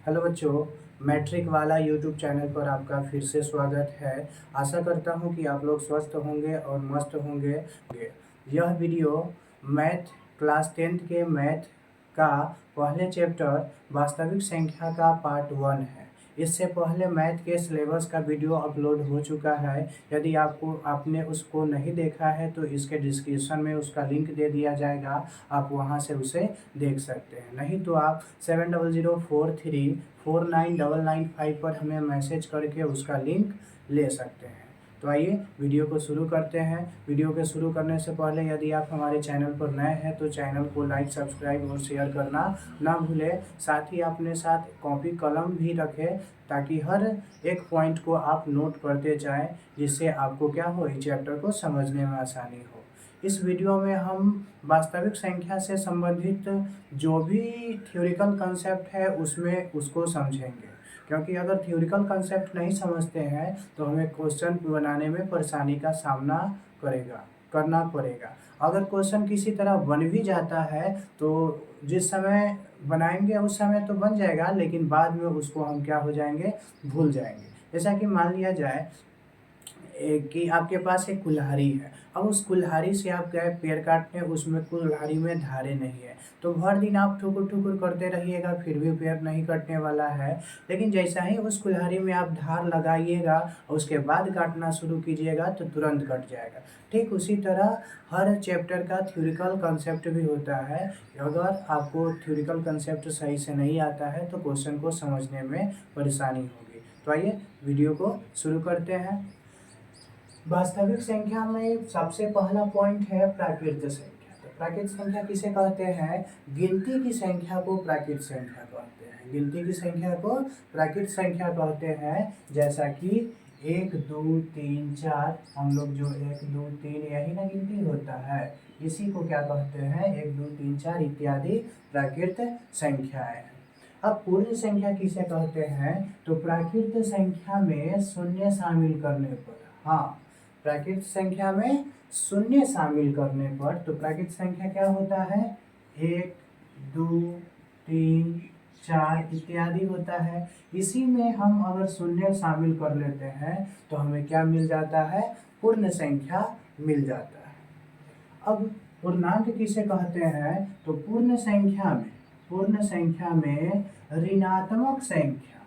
Hello बच्चों, matric वाला YouTube channel पर आपका फिर से स्वागत है। आशा करता हूं कि आप लोग स्वस्थ होंगे और मस्त होंगे। यह वीडियो मैथ क्लास 10th के मैथ का पहले चैप्टर वास्तविक संख्या का पार्ट 1 है। इससे पहले मैथ के सिलेबस का वीडियो अपलोड हो चुका है। यदि आपने उसको नहीं देखा है तो इसके डिस्क्रिप्शन में उसका लिंक दे दिया जाएगा, आप वहां से उसे देख सकते हैं। नहीं तो आप 7004349995 पर हमें मैसेज करके उसका लिंक ले सकते हैं। तो आइए वीडियो को शुरू करते हैं। वीडियो के शुरू करने से पहले यदि आप हमारे चैनल पर नए हैं तो चैनल को लाइक, सब्सक्राइब और शेयर करना ना भूलें। साथ ही अपने साथ कॉपी कलम भी रखें ताकि हर एक पॉइंट को आप नोट करते जाएं, जिससे आपको क्या हो, इस चैप्टर को समझने में आसानी हो। इस वीडियो में हम वास्तविक संख्या से संबंधित जो भी थ्योरिकल कंसेप्ट है उसको समझेंगे, क्योंकि अगर थ्योरिकल कंसेप्ट नहीं समझते हैं तो हमें क्वेश्चन बनाने में परेशानी का सामना करना पड़ेगा। अगर क्वेश्चन किसी तरह बन भी जाता है तो जिस समय बनाएंगे उस समय तो बन जाएगा, लेकिन बाद में उसको हम क्या हो जाएंगे, भूल जाएंगे। जैसा कि मान लिया जाए कि आपके पास एक कुल्हाड़ी है। अब उस कुल्हाड़ी से आप गए पेड़ काटने, उसमें कुल्हाड़ी में धारे नहीं है, तो भर दिन आप ठुकुर ठुकुर करते रहिएगा, फिर भी पेड़ नहीं कटने वाला है। लेकिन जैसा ही उस कुल्हाड़ी में आप धार लगाइएगा और उसके बाद काटना शुरू कीजिएगा तो तुरंत कट जाएगा। ठीक उसी तरह हर चैप्टर का थ्योरिकल कंसेप्ट भी होता है। अगर आपको थ्योरिकल कंसेप्ट सही से नहीं आता है तो क्वेश्चन को समझने में परेशानी होगी। तो आइए वीडियो को शुरू करते हैं। वास्तविक संख्या में सबसे पहला पॉइंट है प्राकृत संख्या। तो प्राकृत संख्या किसे कहते हैं? गिनती की संख्या को प्राकृत संख्या कहते हैं। गिनती की संख्या को प्राकृत संख्या कहते हैं। जैसा कि 1 2 3 4, हम लोग जो 1 2 3 यही ना गिनती होता है, इसी को क्या कहते हैं? 1 2 3 4 इत्यादि प्राकृत संख्याएं। अब पूर्ण संख्या किसे कहते हैं? तो प्राकृत संख्या में शून्य शामिल करने पर, हाँ, प्राकृत संख्या में शून्य शामिल करने पर, तो प्राकृत संख्या क्या होता है? 1 2 3 4 इत्यादि होता है। इसी में हम अगर शून्य शामिल कर लेते हैं तो हमें क्या मिल जाता है? पूर्ण संख्या मिल जाता है। अब पूर्णांक किसे कहते हैं? तो पूर्ण संख्या में ऋणात्मक संख्या,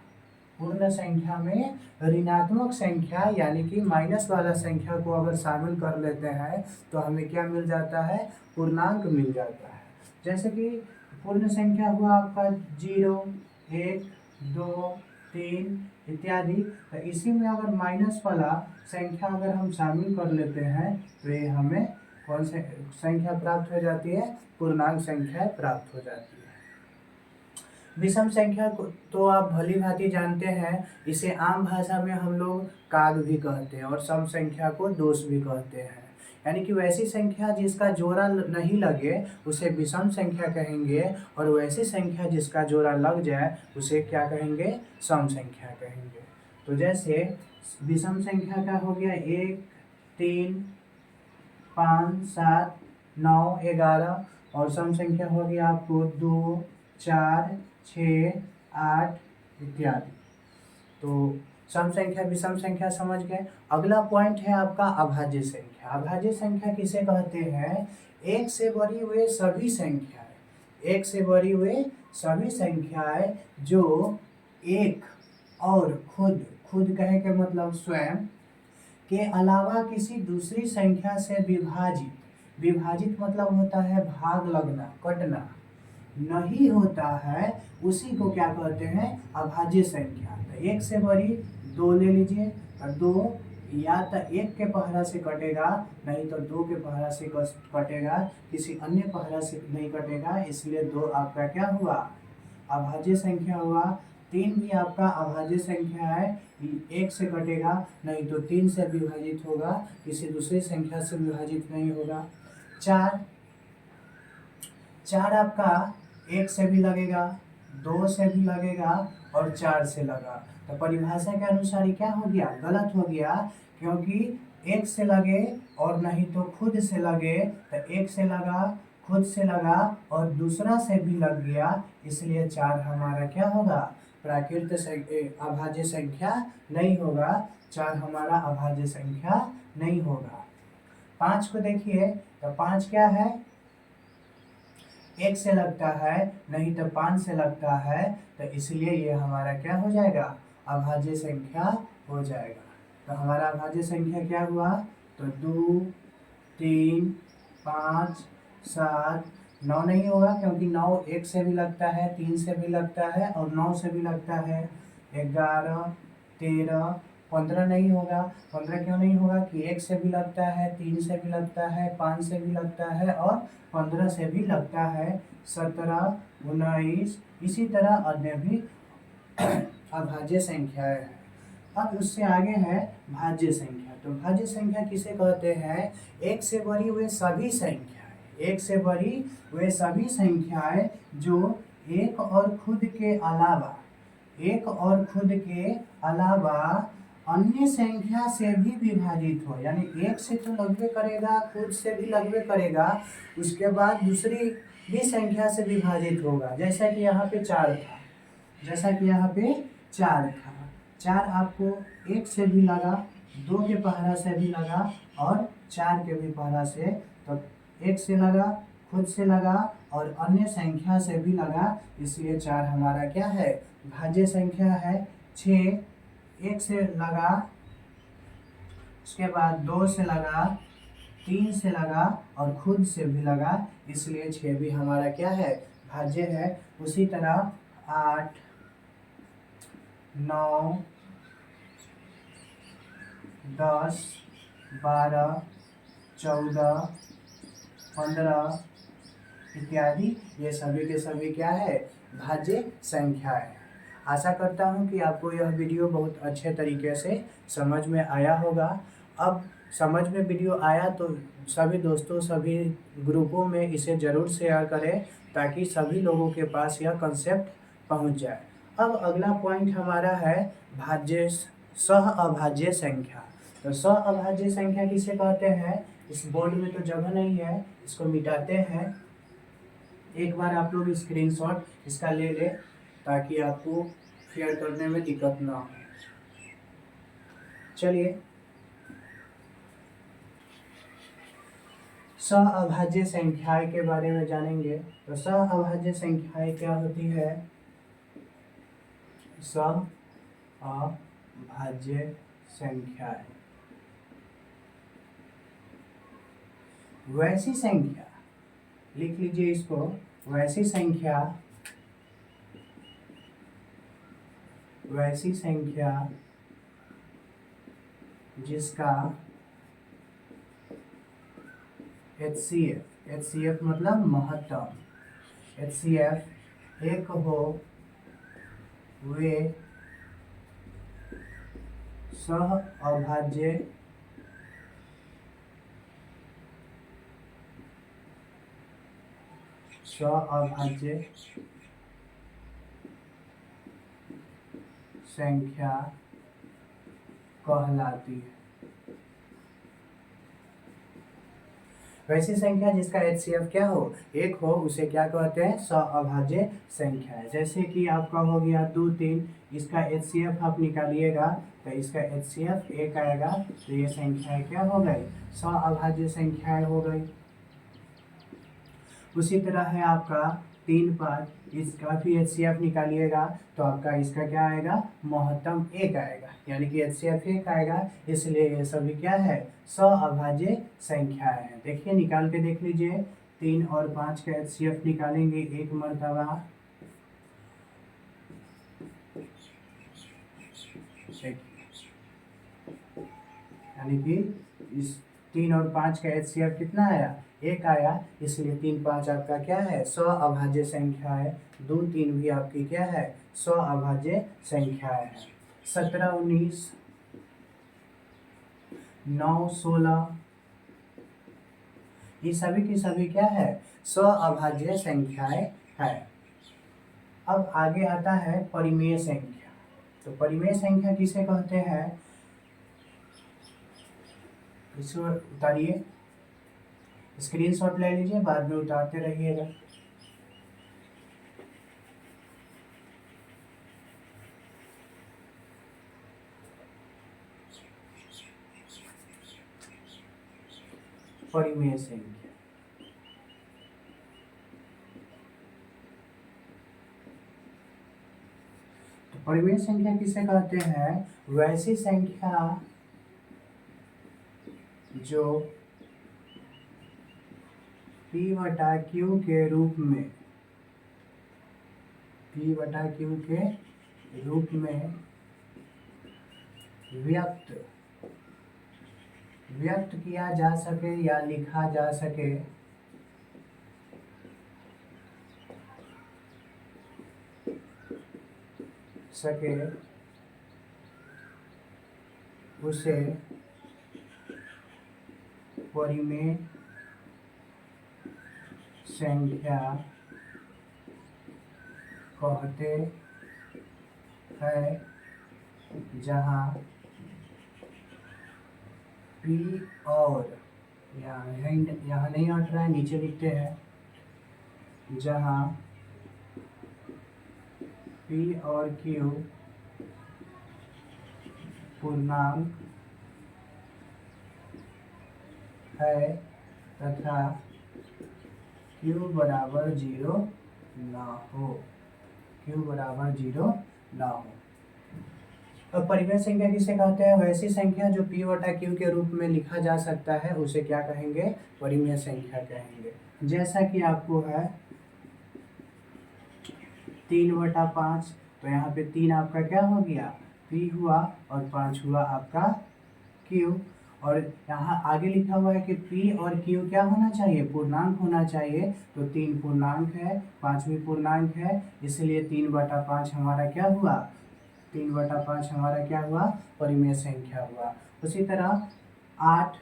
पूर्ण संख्या में ऋणात्मक संख्या यानी कि माइनस वाला संख्या को अगर शामिल कर लेते हैं तो हमें क्या मिल जाता है? पूर्णांक मिल जाता है। जैसे कि पूर्ण संख्या हुआ आपका 0 1 2 3 इत्यादि। तो इसी में अगर माइनस वाला संख्या अगर हम शामिल कर लेते हैं तो ये हमें कौन सी संख्या प्राप्त हो जाती है? पूर्णांक संख्या प्राप्त हो जाती है। विषम संख्या को तो आप भली भांति जानते हैं, इसे आम भाषा में हम लोग काग भी कहते हैं और सम संख्या को दोष भी कहते हैं। यानी कि वैसी संख्या जिसका जोड़ा नहीं लगे उसे विषम संख्या कहेंगे, और वैसी संख्या जिसका जोड़ा लग जाए उसे क्या कहेंगे? सम संख्या कहेंगे। तो जैसे विषम संख्या का हो गया 1 3 5 7 9 11, और सम संख्या हो गया आपको 2 4 6 8 इत्यादि। तो सम संख्या विषम संख्या समझ गए। अगला पॉइंट है आपका अभाज्य संख्या। अभाज्य संख्या किसे कहते हैं? एक से बढ़ी हुए सभी संख्याएं, एक से बढ़ी हुए सभी संख्याएं जो एक और खुद कहे के मतलब स्वयं के अलावा किसी दूसरी संख्या से विभाजित मतलब होता है भाग लगना, कटना नहीं होता है, उसी को क्या कहते हैं? अभाज्य संख्या। तो एक से बड़ी 2 ले लीजिए, और 2 या तो 1 के पहला से कटेगा, नहीं तो 2 के पहला से कटेगा, किसी अन्य पहला से नहीं कटेगा, इसलिए 2 आपका क्या हुआ? अभाज्य संख्या हुआ। 3 भी आपका अभाज्य संख्या है, 1 से कटेगा, नहीं तो 3 से विभाजित होगा, किसी दूसरी संख्या से विभाजित नहीं होगा। 4 आपका 1 से भी लगेगा, 2 से भी लगेगा और 4 से लगा। तो परिभाषा के अनुसार ये क्या हो गया? गलत हो गया, क्योंकि 1 से लगे और नहीं तो खुद से लगे, तो 1 से लगा, खुद से लगा और दूसरा से भी लग गया, इसलिए 4 हमारा क्या होगा? अभाज्य संख्या नहीं होगा, 4 हमारा अभाज्य संख्या नहीं होगा। 5 को देखिए, तो 5 क्या है, 1 से लगता है, नहीं तो 5 से लगता है, तो इसलिए ये हमारा क्या हो जाएगा, अभाज्य संख्या हो जाएगा। तो हमारा अभाज्य संख्या क्या हुआ, तो 2, 3, 5, 7, 9 नहीं होगा, क्योंकि 9 1 से भी लगता है, 3 से भी लगता है और 9 से भी लगता है। 11, 13, 15 नहीं होगा। 15 क्यों नहीं होगा कि 1 से भी लगता है, 3 से भी लगता है, 5 से भी लगता है और 15 से भी लगता है। 17, 19, इसी तरह अन्य भी अभाज्य संख्याएं हैं। अब उससे आगे है भाज्य संख्या। तो भाज्य संख्या किसे कहते हैं, एक से बड़ी वे सभी संख्याएं, एक से बड़ी वे सभी संख्याएं जो एक और खुद के अलावा, एक और खुद के अलावा अन्य संख्या से भी विभाजित हो। यानी एक से तो लगभग करेगा, खुद से भी लगभग करेगा, उसके बाद दूसरी भी संख्या से विभाजित होगा। जैसा कि यहाँ पे 4 था, जैसा कि यहाँ पे 4 था, 4 आपको 1 से भी लगा, 2 के पहरा से भी लगा और 4 के भी पहरा से, तो 1 से लगा, खुद से लगा और अन्य संख्या से भी लगा, इसलिए 4 हमारा क्या है, भाज्य संख्या है। 6 1 से लगा, उसके बाद 2 से लगा, 3 से लगा और खुद से भी लगा, इसलिए 6 भी हमारा क्या है, भाज्य है। उसी तरह 8, 9, 10, 12, 14, 15 इत्यादि, ये सभी के सभी क्या है, भाज्य संख्या है। आशा करता हूँ कि आपको यह वीडियो बहुत अच्छे तरीके से समझ में आया होगा। अब समझ में वीडियो आया तो सभी दोस्तों, सभी ग्रुपों में इसे ज़रूर शेयर करें, ताकि सभी लोगों के पास यह कंसेप्ट पहुँच जाए। अब अगला पॉइंट हमारा है भाज्य सह अभाज्य संख्या। तो सह अभाज्य संख्या किसे कहते हैं, इस बोर्ड में तो जगह नहीं है, इसको मिटाते हैं। एक बार आप लोग स्क्रीनशॉट इसका ले लें, ताकि आपको शेयर करने में दिक्कत ना हो। चलिए, सह अभाज्य संख्याएं के बारे में जानेंगे। तो सह अभाज्य संख्याएं क्या होती है, सह अभाज्य संख्याएं वैसी संख्या, लिख लीजिए इसको, वैसी संख्या, वैसी संख्या जिसका HCF, HCF मतलब महत्तम, HCF 1 हो, वे सह अभाज्य संख्या कहलाती है। वैसी संख्या जिसका HCF क्या हो, 1 हो, उसे क्या कहते हैं, सह अभाज्य संख्या है। जैसे कि आपका हो गया 2, 3, इसका HCF आप निकालिएगा तो इसका HCF 1 आएगा, तो ये संख्याएं क्या हो गई, सह अभाज्य संख्याएं हो गई। उसी तरह है आपका 3, 5, इसका भी HCF निकालिएगा तो आपका इसका क्या आएगा, महत्तम 1 आएगा, यानी कि HCF 1 आएगा, इसलिए ये सभी क्या है, सह अभाज्य संख्याएं हैं। देखिए, निकाल के देख लीजिए, 3 और 5 का HCF निकालेंगे 1 मरतबा, यानी कि इस 3 और 5 का HCF कितना आया, 1 आया, इसलिए 3, 5 आपका क्या है, सह अभाज्य संख्या है। 2, 3 भी आपकी क्या है, सह अभाज्य संख्या है। 17, 19, 9, 16, ये सभी की सभी क्या है, सह अभाज्य संख्याएं है। अब आगे आता है परिमेय संख्या। तो परिमेय संख्या किसे कहते हैं, इसको उतारिए, स्क्रीनशॉट ले लीजिए, बाद में उतारते रहिएगा। परिमेय संख्या। तो परिमेय संख्या किसे कहते हैं? वैसी संख्या जो P/Q के रूप में P/Q के रूप में व्यक्त किया जा सके या लिखा जा सके, उसे परिमेय संख्या कहते हैं, जहाँ P और यहाँ नहीं हट रहा है, नीचे लिखते हैं, जहाँ P और Q पूर्णांक है तथा Q बराबर 0 ना हो। अब परिमेय संख्या किसे कहते हैं? वैसी संख्या जो P/Q के रूप में लिखा जा सकता है उसे क्या कहेंगे? परिमेय संख्या कहेंगे। जैसा कि आपको है 3/5, तो यहाँ पे 3 आपका क्या हो गया? P हुआ और 5 हुआ आपका Q। और यहाँ आगे लिखा हुआ है कि P और Q क्या होना चाहिए? पूर्णांक होना चाहिए। तो 3 पूर्णांक है, 5 भी पूर्णांक है, इसलिए 3/5 हमारा क्या हुआ? 3/5 हमारा क्या हुआ? परिमेय संख्या हुआ। उसी तरह 8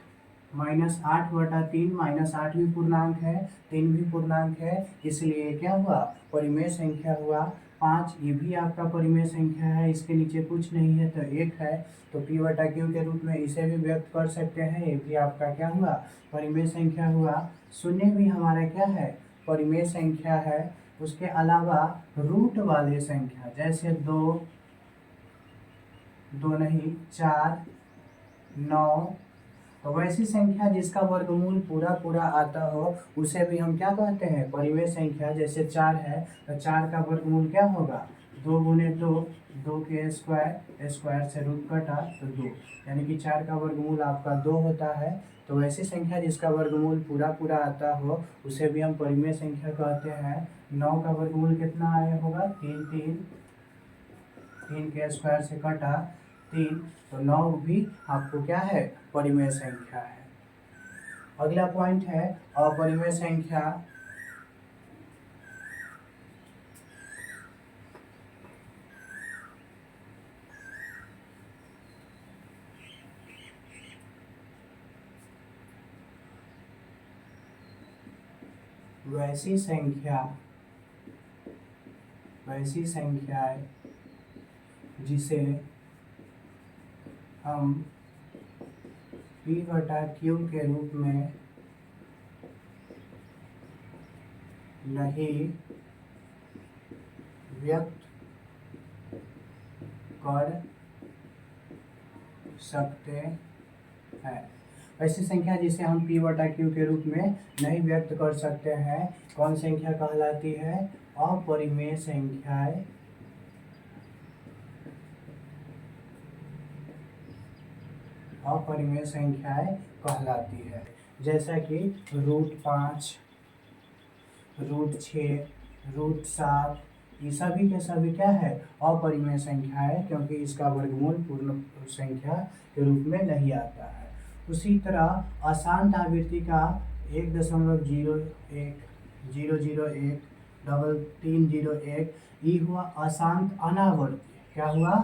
-8/3 -8 भी पूर्णांक है, 3 भी पूर्णांक है, इसलिए क्या हुआ? परिमेय संख्या हुआ। 5 ये भी आपका परिमेय संख्या है, इसके नीचे कुछ नहीं है तो 1 है, तो P/Q के रूप में इसे भी व्यक्त कर सकते हैं, ये भी आपका क्या हुआ? परिमेय संख्या हुआ। 0 भी हमारा क्या है? परिमेय संख्या है। उसके अलावा रूट वाले संख्या जैसे 2 नहीं 4 9, तो वैसी संख्या जिसका वर्गमूल पूरा आता हो उसे भी हम क्या कहते हैं? परिमेय संख्या। जैसे 4 है तो 4 का वर्गमूल क्या होगा? 2 गुने 2, 2 के स्क्वायर से रूट कटा तो 2, यानी कि 4 का वर्गमूल आपका 2 होता है। तो वैसी संख्या जिसका वर्गमूल पूरा आता हो उसे भी हम परिमेय संख्या कहते हैं। 9 का वर्गमूल कितना आया होगा? 3 के स्क्वायर से कटा 3, तो 9 भी आपको क्या है? परिमेय संख्या है। अगला पॉइंट है अपरिमेय संख्या। वैसी संख्याएं जिसे हम P/Q के रूप में नहीं व्यक्त कर सकते हैं। ऐसी संख्या जिसे हम P/Q के रूप में नहीं व्यक्त कर सकते हैं, कौन संख्या कहलाती है? अपरिमेय संख्याएं। अपरिमेय संख्याएं कहलाती है। जैसा कि √5, √6, √7, ये सभी के सभी क्या है? अपरिमेय संख्या है, क्योंकि इसका वर्गमूल पूर्ण संख्या के रूप में नहीं आता है। उसी तरह अशांत आवृत्ति का 1.001, 001, 301 ये हुआ अशांत अनावर्ती। क्या हुआ?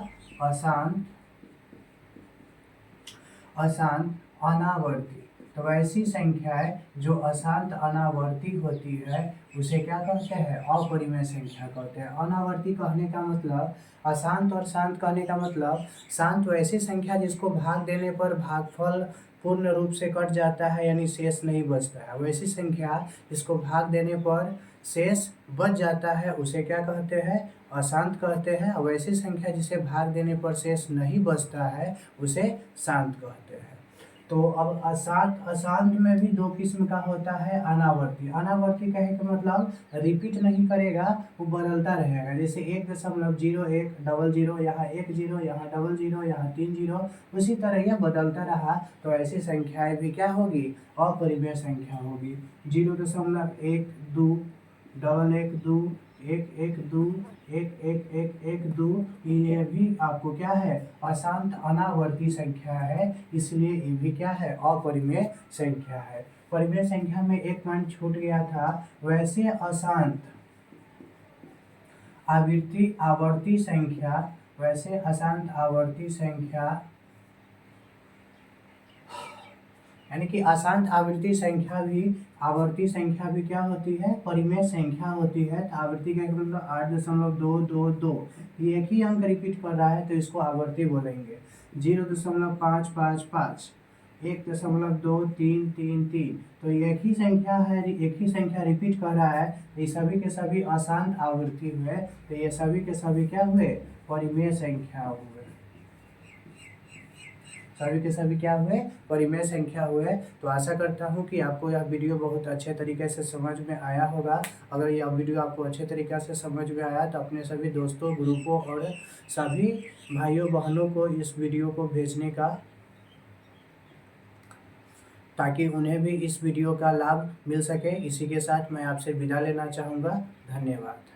अशांत अनावर्ती। तो ऐसी संख्याएं जो अशांत अनावर्ती होती है उसे क्या कहते हैं? अपरिमेय संख्या कहते हैं। अनावर्ती कहने का मतलब, अशांत और शांत कहने का मतलब, शांत वैसी संख्या जिसको भाग देने पर भागफल पूर्ण रूप से कट जाता है, यानी शेष नहीं बचता है। वैसी संख्या जिसको भाग देने पर शेष बच जाता है उसे क्या कहते हैं? अशांत कहते हैं। और वैसी संख्या जिसे भाग देने पर शेष नहीं बचता है उसे शांत कहते हैं। तो अब अशांत अशांत में भी दो किस्म का होता है अनावर्ती। अनावर्ती कहे का मतलब रिपीट नहीं करेगा, वो बदलता रहेगा। जैसे 1.01 डबल जीरो, यहाँ 1 जीरो, यहाँ डबल जीरो, यहाँ 3 जीरो, उसी तरह यह बदलता रहा तो ऐसी संख्याएं भी क्या होगी, अपरिमेय संख्या होगी। 0.12 डबल 1 2 1 1 2 1 1 1 1 2, ये भी आपको क्या है, अशांत अनावर्ती संख्या है, इसलिए ये भी क्या है, अपरिमेय संख्या है। परिमेय संख्या में एक पॉइंट छूट गया था। वैसे अशांत आवर्ती संख्या, वैसे अशांत यानी कि अशांत आवर्ती संख्या भी क्या होती है, परिमेय संख्या होती है। तो आवर्ती का मतलब 8.222, ये एक ही अंक रिपीट कर रहा है तो इसको आवर्ती बोलेंगे। 0.555, 1.2333, तो एक ही संख्या है, एक ही संख्या रिपीट कर रहा है, ये सभी के सभी अशांत आवर्ती हुए, तो ये सभी के सभी क्या हुए, परिमेय संख्या हुए। सभी के सभी क्या हुए, परिमेय संख्या हुए। तो आशा करता हूँ कि आपको यह वीडियो बहुत अच्छे तरीके से समझ में आया होगा। अगर यह वीडियो आपको अच्छे तरीके से समझ में आया तो अपने सभी दोस्तों, ग्रुपों और सभी भाइयों बहनों को इस वीडियो को भेजने का, ताकि उन्हें भी इस वीडियो का लाभ मिल सके। इसी के साथ मैं आपसे विदा लेना चाहूँगा। धन्यवाद।